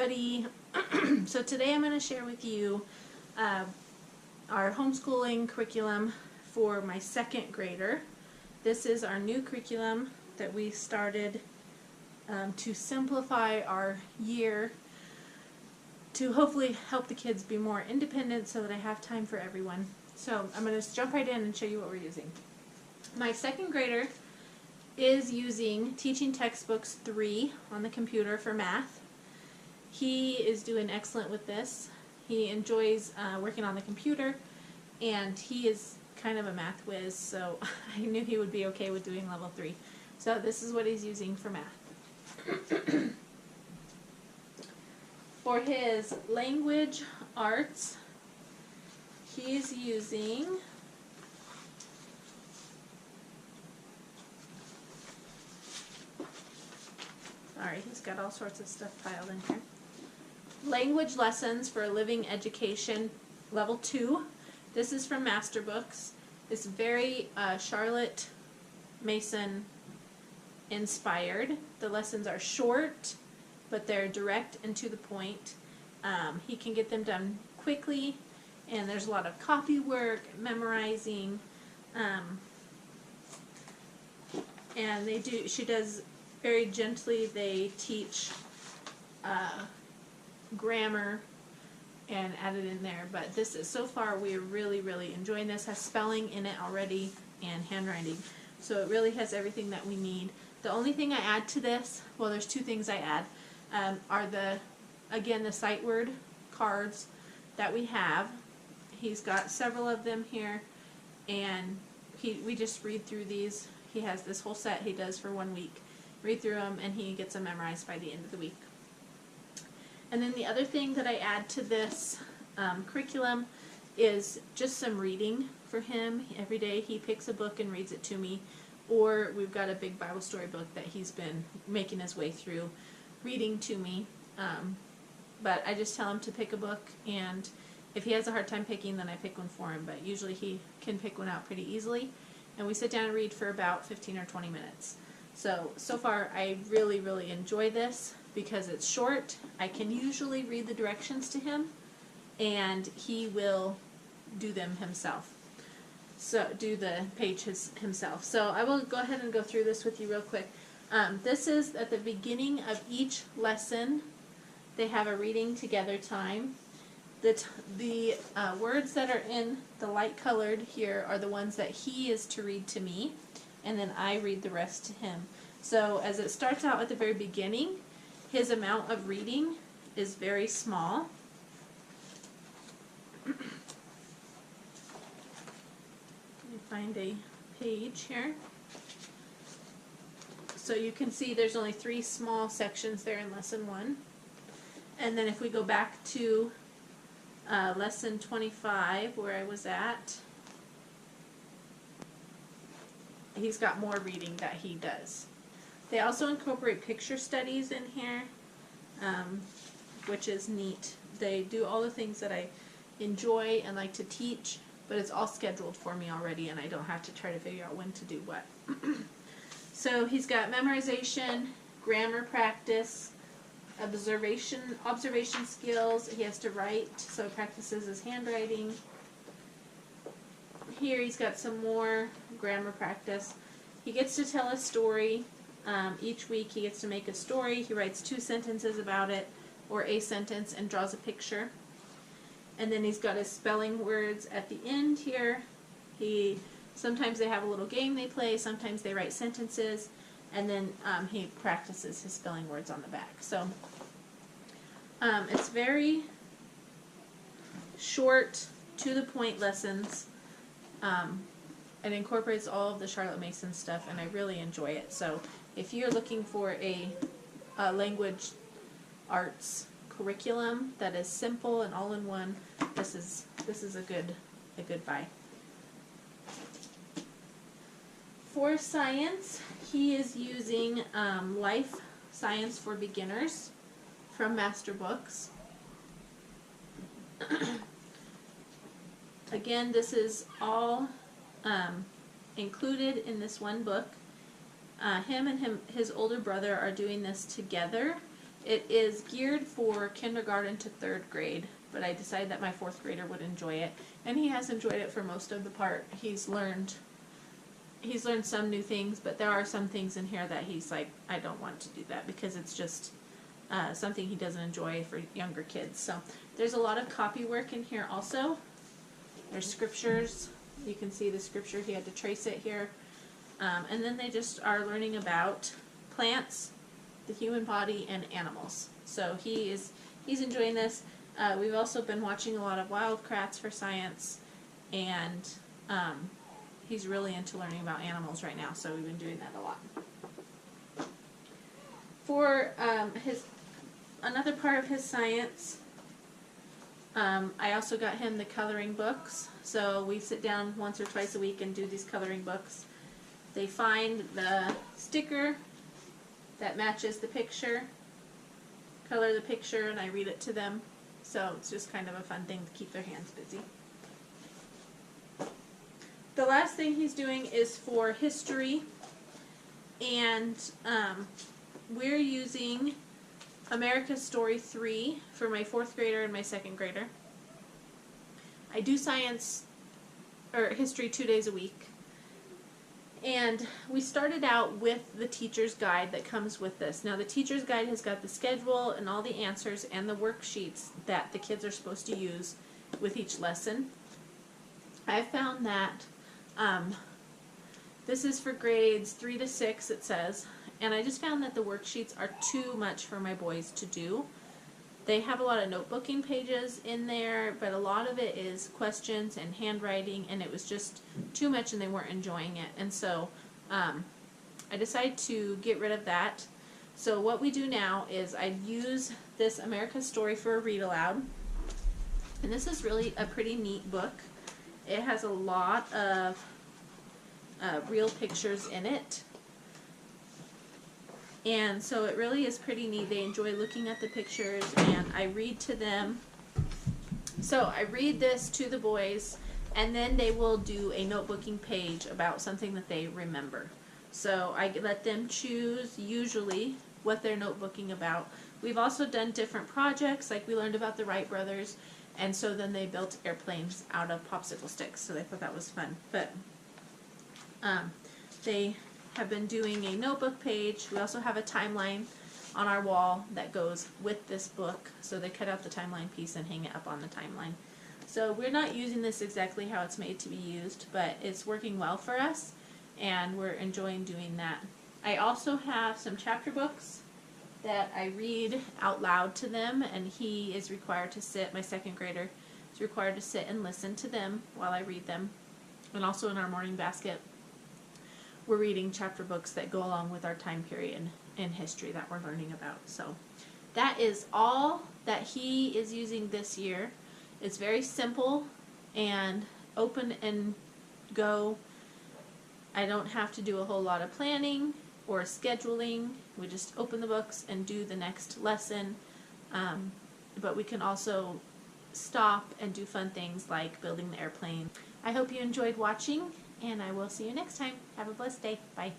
everybody. So today I'm going to share with you our homeschooling curriculum for my second grader. This is our new curriculum that we started to simplify our year to hopefully help the kids be more independent so that I have time for everyone. So I'm going to jump right in and show you what we're using. My second grader is using Teaching Textbooks 3 on the computer for math. He is doing excellent with this. He enjoys working on the computer, and he is kind of a math whiz, so I knew he would be okay with doing level 3. So this is what he's using for math. For his language arts, he's using he's got all sorts of stuff piled in here. Language Lessons for a Living Education, Level 2. This is from Master Books. It's very Charlotte Mason inspired. The lessons are short, but they're direct and to the point. He can get them done quickly, and there's a lot of copy work, memorizing, and she does very gently. They teach grammar and add it in there, but this is, so far we are really enjoying this. Has spelling in it already and handwriting, so it really has everything that we need. The only thing I add to this, well, there's two things I add, are the sight word cards that we have. He's got several of them here, and we just read through these. He has this whole set he does for 1 week. Read through them, and he gets them memorized by the end of the week. And then the other thing that I add to this curriculum is just some reading for him. Every day he picks a book and reads it to me, or we've got a big Bible story book that he's been making his way through reading to me. But I just tell him to pick a book, and if he has a hard time picking, then I pick one for him. But usually he can pick one out pretty easily, and we sit down and read for about 15 or 20 minutes. So far I really enjoy this because it's short. I can usually read the directions to him, and he will do them himself. So do the pages himself. So I will go ahead and go through this with you real quick. This is at the beginning of each lesson. They have a reading together time. The words that are in the light colored here are the ones that he is to read to me, and then I read the rest to him. So as it starts out at the very beginning, his amount of reading is very small. Let me find a page here. So you can see there's only 3 small sections there in lesson 1. And then if we go back to lesson 25, where I was at, he's got more reading that he does. They also incorporate picture studies in here, which is neat. They do all the things that I enjoy and like to teach, but it's all scheduled for me already, and I don't have to try to figure out when to do what. So he's got memorization, grammar practice, observation skills. He has to write, so he practices his handwriting. Here he's got some more grammar practice. He gets to tell a story. Each week he gets to make a story. He writes 2 sentences about it, or a sentence, and draws a picture. And then he's got his spelling words at the end here. Sometimes they have a little game they play, sometimes they write sentences, and then he practices his spelling words on the back. So it's very short, to the point lessons. It incorporates all of the Charlotte Mason stuff, and I really enjoy it. So if you're looking for a language arts curriculum that is simple and all in one, this is a good buy. For science, he is using Life Science for Beginners from Master Books. Again, this is all included in this one book. Him and his older brother are doing this together, It is geared for kindergarten to 3rd grade, but I decided that my 4th grader would enjoy it, and he has enjoyed it for most of the part. He's learned some new things, but there are some things in here that he's like, I don't want to do that, because it's just something he doesn't enjoy for younger kids. So there's a lot of copy work in here also. There's scriptures. You can see the scripture. He had to trace it here. And then they just are learning about plants, the human body, and animals. So he's enjoying this. We've also been watching a lot of Wildcrafts for science, and he's really into learning about animals right now, so we've been doing that a lot. For another part of his science, I also got him the coloring books. So we sit down once or twice a week and do these coloring books. They find the sticker that matches the picture, color the picture, and I read it to them. So it's just kind of a fun thing to keep their hands busy. The last thing he's doing is for history, and we're using America's Story 3 for my 4th grader and my 2nd grader. I do science or history 2 days a week. And we started out with the teacher's guide that comes with this. Now the teacher's guide has got the schedule and all the answers and the worksheets that the kids are supposed to use with each lesson. I found that this is for grades 3 to 6, it says, and I just found that the worksheets are too much for my boys to do. They have a lot of notebooking pages in there, but a lot of it is questions and handwriting, and it was just too much and they weren't enjoying it. And so I decided to get rid of that. So what we do now is I use this America's Story for a read aloud. And this is really a pretty neat book. It has a lot of real pictures in it. And so it really is pretty neat. They enjoy looking at the pictures, and I read to them. So I read this to the boys, and then they will do a notebooking page about something that they remember. So I let them choose usually what they're notebooking about. We've also done different projects, like we learned about the Wright brothers, and so then they built airplanes out of popsicle sticks, so they thought that was fun. But they have been doing a notebook page. We also have a timeline on our wall that goes with this book, so they cut out the timeline piece and hang it up on the timeline. So we're not using this exactly how it's made to be used, but it's working well for us, and we're enjoying doing that. I also have some chapter books that I read out loud to them, and he is required to sit, my 2nd grader is required to sit and listen to them while I read them. And also in our morning basket, we're reading chapter books that go along with our time period in history that we're learning about. So that is all that he is using this year. It's very simple and open and go. I don't have to do a whole lot of planning or scheduling. We just open the books and do the next lesson. But we can also stop and do fun things like building the airplane. I hope you enjoyed watching, and I will see you next time. Have a blessed day. Bye.